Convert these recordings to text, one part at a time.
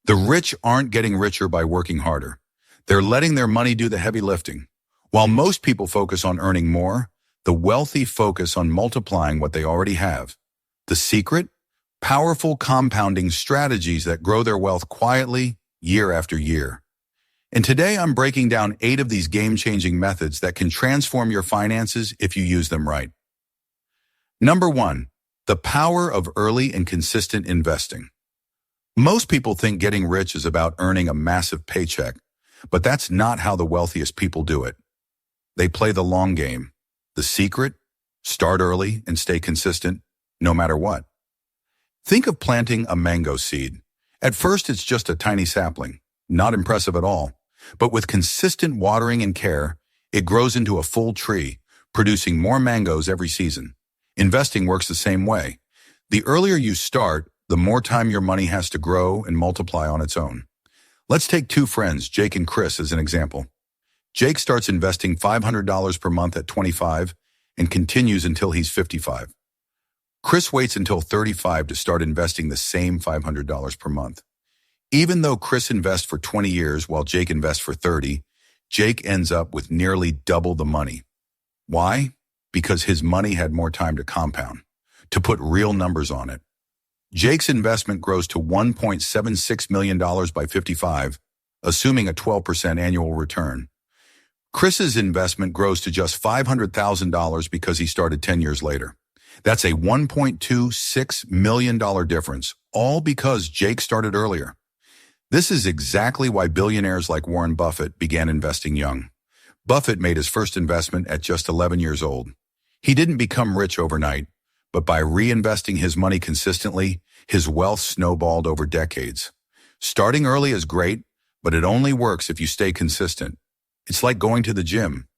The rich aren't getting richer by working harder. They're letting their money do the heavy lifting. While most people focus on earning more, the wealthy focus on multiplying what they already have. The secret? Powerful compounding strategies that grow their wealth quietly, year after year. And today I'm breaking down 8 of these game-changing methods that can transform your finances if you use them right. Number 1, the power of early and consistent investing. Most people think getting rich is about earning a massive paycheck, but that's not how the wealthiest people do it. They play the long game. The secret? Start early and stay consistent, no matter what. Think of planting a mango seed. At first, it's just a tiny sapling, not impressive at all. But with consistent watering and care, it grows into a full tree, producing more mangoes every season. Investing works the same way. The earlier you start, the more time your money has to grow and multiply on its own. Let's take 2 friends, Jake and Chris, as an example. Jake starts investing $500 per month at 25 and continues until he's 55. Chris waits until 35 to start investing the same $500 per month. Even though Chris invests for 20 years while Jake invests for 30, Jake ends up with nearly double the money. Why? Because his money had more time to compound, to put real numbers on it. Jake's investment grows to $1.76 million by 55, assuming a 12% annual return. Chris's investment grows to just $500,000 because he started 10 years later. That's a $1.26 million difference, all because Jake started earlier. This is exactly why billionaires like Warren Buffett began investing young. Buffett made his first investment at just 11 years old. He didn't become rich overnight, but by reinvesting his money consistently, his wealth snowballed over decades. Starting early is great, but it only works if you stay consistent. It's like going to the gym.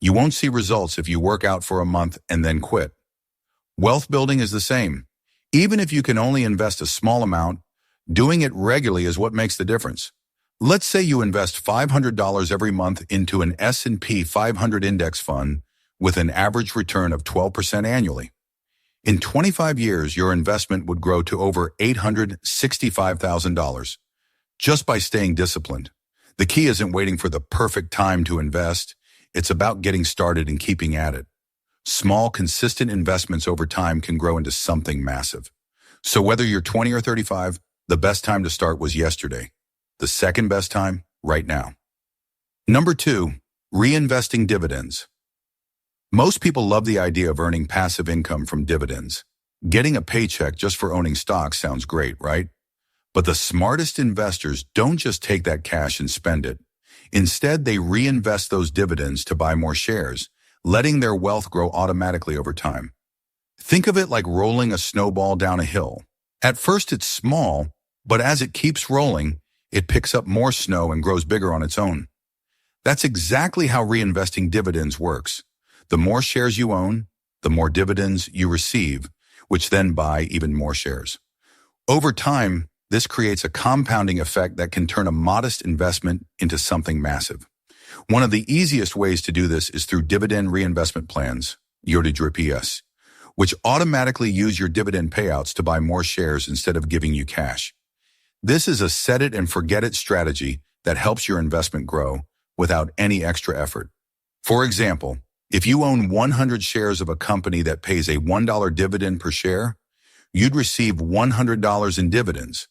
You won't see results if you work out for a month and then quit. Wealth building is the same. Even if you can only invest a small amount, doing it regularly is what makes the difference. Let's say you invest $500 every month into an S&P 500 index fund with an average return of 12% annually. In 25 years, your investment would grow to over $865,000 just by staying disciplined. The key isn't waiting for the perfect time to invest. It's about getting started and keeping at it. Small, consistent investments over time can grow into something massive. So whether you're 20 or 35, the best time to start was yesterday. The second best time, right now. Number 2, reinvesting dividends. Most people love the idea of earning passive income from dividends. Getting a paycheck just for owning stocks sounds great, right? But the smartest investors don't just take that cash and spend it. Instead, they reinvest those dividends to buy more shares, letting their wealth grow automatically over time. Think of it like rolling a snowball down a hill. At first, it's small, but as it keeps rolling, it picks up more snow and grows bigger on its own. That's exactly how reinvesting dividends works. The more shares you own, the more dividends you receive, which then buy even more shares. Over time, this creates a compounding effect that can turn a modest investment into something massive. One of the easiest ways to do this is through dividend reinvestment plans, 𝐷RPS, which automatically use your dividend payouts to buy more shares instead of giving you cash. This is a set-it-and-forget-it strategy that helps your investment grow without any extra effort. For example, if you own 100 shares of a company that pays a $1 dividend per share, you'd receive $100 in dividends.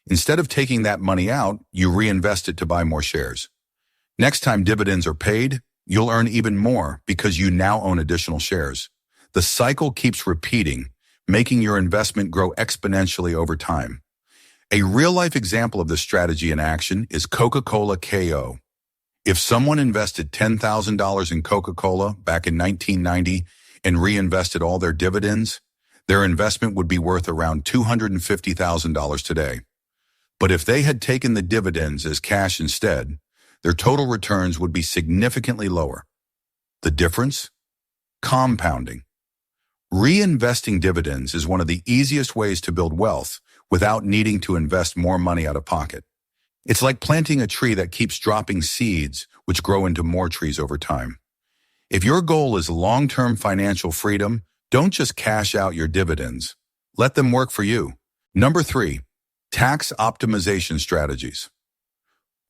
Instead of taking that money out, you reinvest it to buy more shares. Next time dividends are paid, you'll earn even more because you now own additional shares. The cycle keeps repeating, making your investment grow exponentially over time. A real-life example of this strategy in action is Coca-Cola KO. If someone invested $10,000 in Coca-Cola back in 1990 and reinvested all their dividends, their investment would be worth around $250,000 today. But if they had taken the dividends as cash instead, their total returns would be significantly lower. The difference? Compounding. Reinvesting dividends is one of the easiest ways to build wealth without needing to invest more money out of pocket. It's like planting a tree that keeps dropping seeds, which grow into more trees over time. If your goal is long-term financial freedom, don't just cash out your dividends. Let them work for you. Number 3, Tax optimization strategies.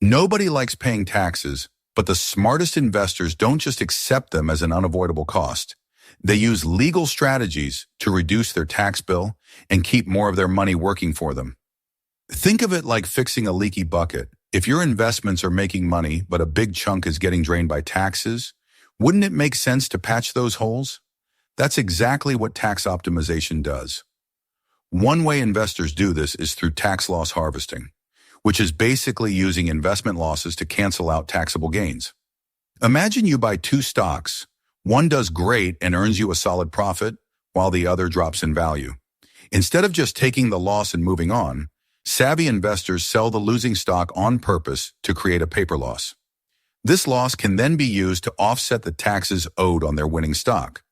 Nobody likes paying taxes, but the smartest investors don't just accept them as an unavoidable cost. They use legal strategies to reduce their tax bill and keep more of their money working for them. Think of it like fixing a leaky bucket. If your investments are making money, but a big chunk is getting drained by taxes, wouldn't it make sense to patch those holes? That's exactly what tax optimization does. One way investors do this is through tax loss harvesting, which is basically using investment losses to cancel out taxable gains. Imagine you buy two stocks. One does great and earns you a solid profit, while the other drops in value. Instead of just taking the loss and moving on, savvy investors sell the losing stock on purpose to create a paper loss. This loss can then be used to offset the taxes owed on their winning stock.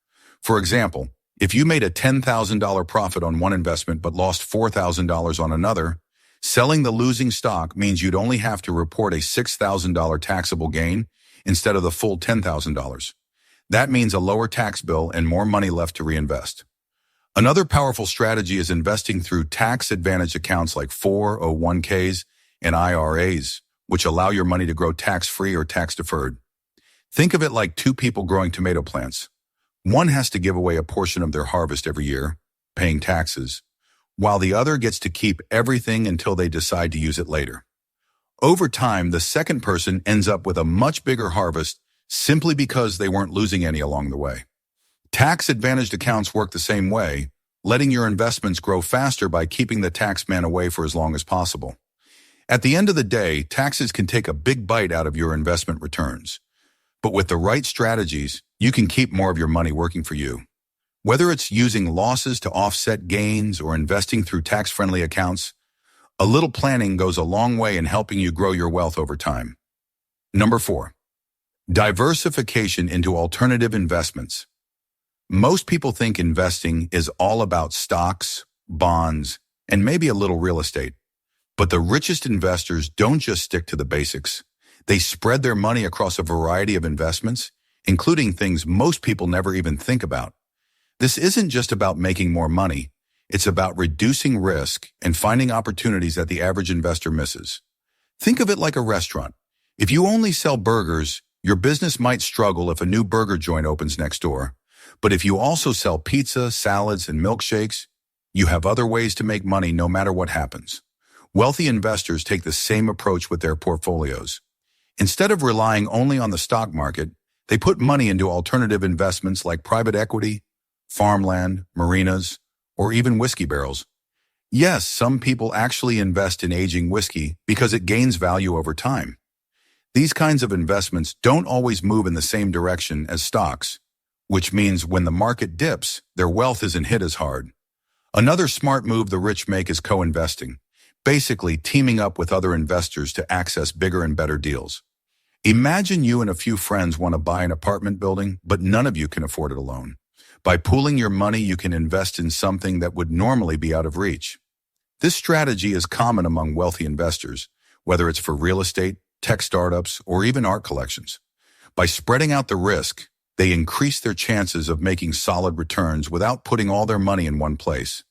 For example, if you made a $10,000 profit on one investment but lost $4,000 on another, selling the losing stock means you'd only have to report a $6,000 taxable gain instead of the full $10,000. That means a lower tax bill and more money left to reinvest. Another powerful strategy is investing through tax-advantaged accounts like 401ks and IRAs, which allow your money to grow tax-free or tax-deferred. Think of it like two people growing tomato plants. One has to give away a portion of their harvest every year, paying taxes, while the other gets to keep everything until they decide to use it later. Over time, the second person ends up with a much bigger harvest simply because they weren't losing any along the way. Tax-advantaged accounts work the same way, letting your investments grow faster by keeping the tax man away for as long as possible. At the end of the day, taxes can take a big bite out of your investment returns. But with the right strategies, you can keep more of your money working for you. Whether it's using losses to offset gains or investing through tax-friendly accounts, a little planning goes a long way in helping you grow your wealth over time. Number 4. Diversification into alternative investments. Most people think investing is all about stocks, bonds, and maybe a little real estate. But the richest investors don't just stick to the basics. They spread their money across a variety of investments, including things most people never even think about. This isn't just about making more money. It's about reducing risk and finding opportunities that the average investor misses. Think of it like a restaurant. If you only sell burgers, your business might struggle if a new burger joint opens next door. But if you also sell pizza, salads, and milkshakes, you have other ways to make money no matter what happens. Wealthy investors take the same approach with their portfolios. Instead of relying only on the stock market, they put money into alternative investments like private equity, farmland, marinas, or even whiskey barrels. Yes, some people actually invest in aging whiskey because it gains value over time. These kinds of investments don't always move in the same direction as stocks, which means when the market dips, their wealth isn't hit as hard. Another smart move the rich make is co-investing, basically teaming up with other investors to access bigger and better deals. Imagine you and a few friends want to buy an apartment building, but none of you can afford it alone. By pooling your money, you can invest in something that would normally be out of reach. This strategy is common among wealthy investors, whether it's for real estate, tech startups, or even art collections. By spreading out the risk, they increase their chances of making solid returns without putting all their money in one place.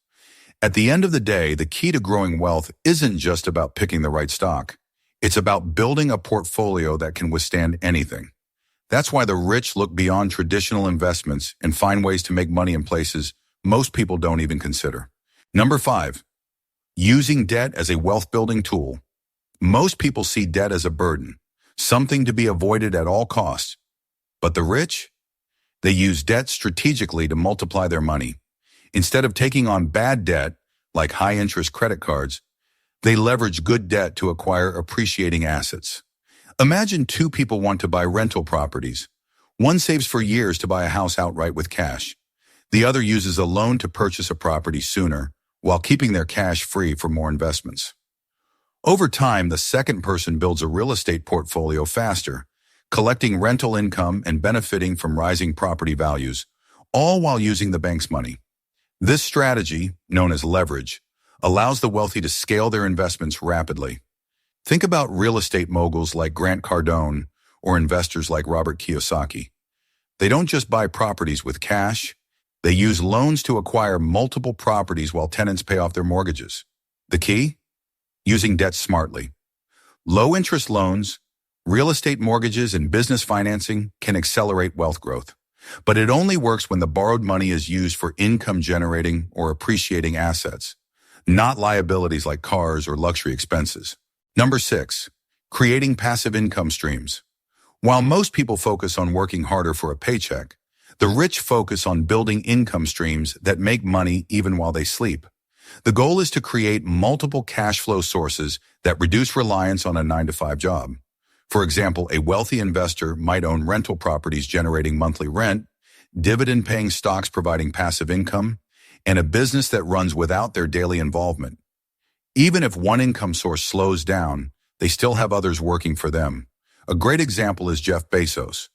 At the end of the day, the key to growing wealth isn't just about picking the right stock. It's about building a portfolio that can withstand anything. That's why the rich look beyond traditional investments and find ways to make money in places most people don't even consider. Number 5, using debt as a wealth-building tool. Most people see debt as a burden, something to be avoided at all costs. But the rich? They use debt strategically to multiply their money. Instead of taking on bad debt, like high-interest credit cards, they leverage good debt to acquire appreciating assets. Imagine two people want to buy rental properties. One saves for years to buy a house outright with cash. The other uses a loan to purchase a property sooner, while keeping their cash free for more investments. Over time, the second person builds a real estate portfolio faster, collecting rental income and benefiting from rising property values, all while using the bank's money. This strategy, known as leverage, allows the wealthy to scale their investments rapidly. Think about real estate moguls like Grant Cardone or investors like Robert Kiyosaki. They don't just buy properties with cash, they use loans to acquire multiple properties while tenants pay off their mortgages. The key? Using debt smartly. Low-interest loans, real estate mortgages, and business financing can accelerate wealth growth. But it only works when the borrowed money is used for income-generating or appreciating assets, not liabilities like cars or luxury expenses. Number 6, creating passive income streams. While most people focus on working harder for a paycheck, the rich focus on building income streams that make money even while they sleep. The goal is to create multiple cash flow sources that reduce reliance on a 9-to-5 job. For example, a wealthy investor might own rental properties generating monthly rent, dividend-paying stocks providing passive income, and a business that runs without their daily involvement. Even if one income source slows down, they still have others working for them. A great example is Jeff Bezos.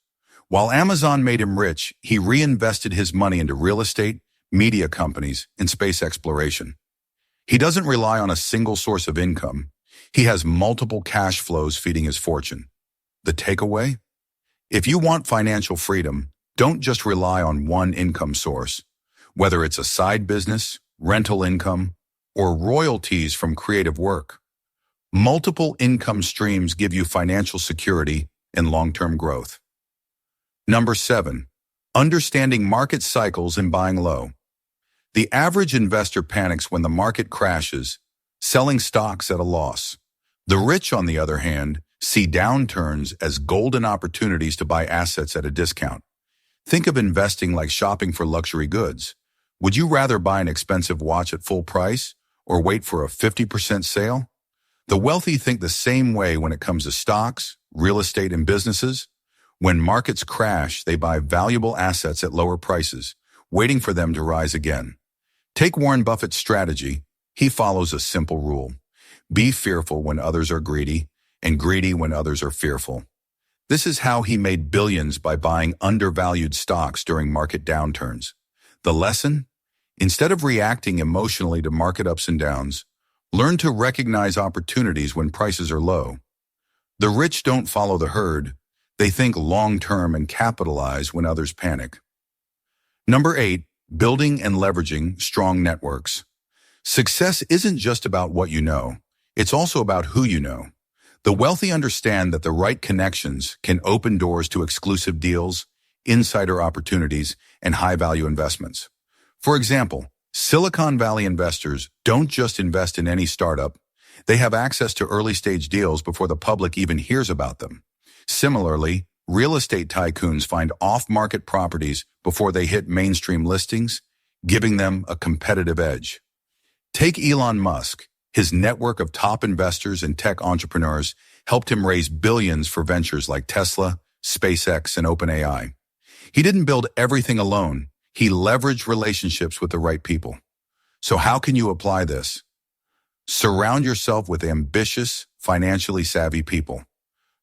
While Amazon made him rich, he reinvested his money into real estate, media companies, and space exploration. He doesn't rely on a single source of income. He has multiple cash flows feeding his fortune. The takeaway? If you want financial freedom, don't just rely on one income source. Whether it's a side business, rental income, or royalties from creative work. Multiple income streams give you financial security and long-term growth. Number 7, understanding market cycles and buying low. The average investor panics when the market crashes, selling stocks at a loss. The rich, on the other hand, see downturns as golden opportunities to buy assets at a discount. Think of investing like shopping for luxury goods. Would you rather buy an expensive watch at full price or wait for a 50% sale? The wealthy think the same way when it comes to stocks, real estate, and businesses. When markets crash, they buy valuable assets at lower prices, waiting for them to rise again. Take Warren Buffett's strategy. He follows a simple rule. Be fearful when others are greedy, and greedy when others are fearful. This is how he made billions by buying undervalued stocks during market downturns. The lesson? Instead of reacting emotionally to market ups and downs, learn to recognize opportunities when prices are low. The rich don't follow the herd. They think long-term and capitalize when others panic. Number 8, building and leveraging strong networks. Success isn't just about what you know. It's also about who you know. The wealthy understand that the right connections can open doors to exclusive deals, insider opportunities, and high-value investments. For example, Silicon Valley investors don't just invest in any startup. They have access to early-stage deals before the public even hears about them. Similarly, real estate tycoons find off-market properties before they hit mainstream listings, giving them a competitive edge. Take Elon Musk. His network of top investors and tech entrepreneurs helped him raise billions for ventures like Tesla, SpaceX, and OpenAI. He didn't build everything alone. He leveraged relationships with the right people. So how can you apply this? Surround yourself with ambitious, financially savvy people.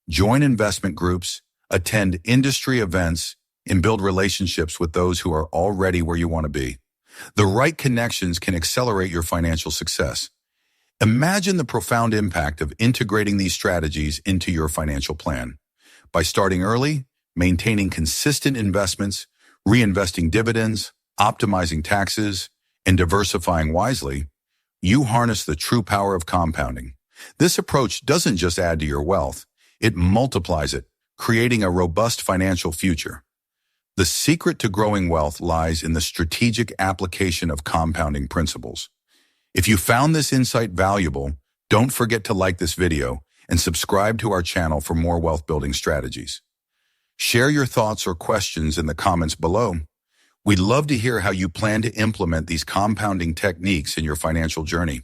Join investment groups, attend industry events, and build relationships with those who are already where you want to be. The right connections can accelerate your financial success. Imagine the profound impact of integrating these strategies into your financial plan. By starting early, maintaining consistent investments, reinvesting dividends, optimizing taxes, and diversifying wisely, you harness the true power of compounding. This approach doesn't just add to your wealth, it multiplies it, creating a robust financial future. The secret to growing wealth lies in the strategic application of compounding principles. If you found this insight valuable, don't forget to like this video and subscribe to our channel for more wealth-building strategies. Share your thoughts or questions in the comments below. We'd love to hear how you plan to implement these compounding techniques in your financial journey.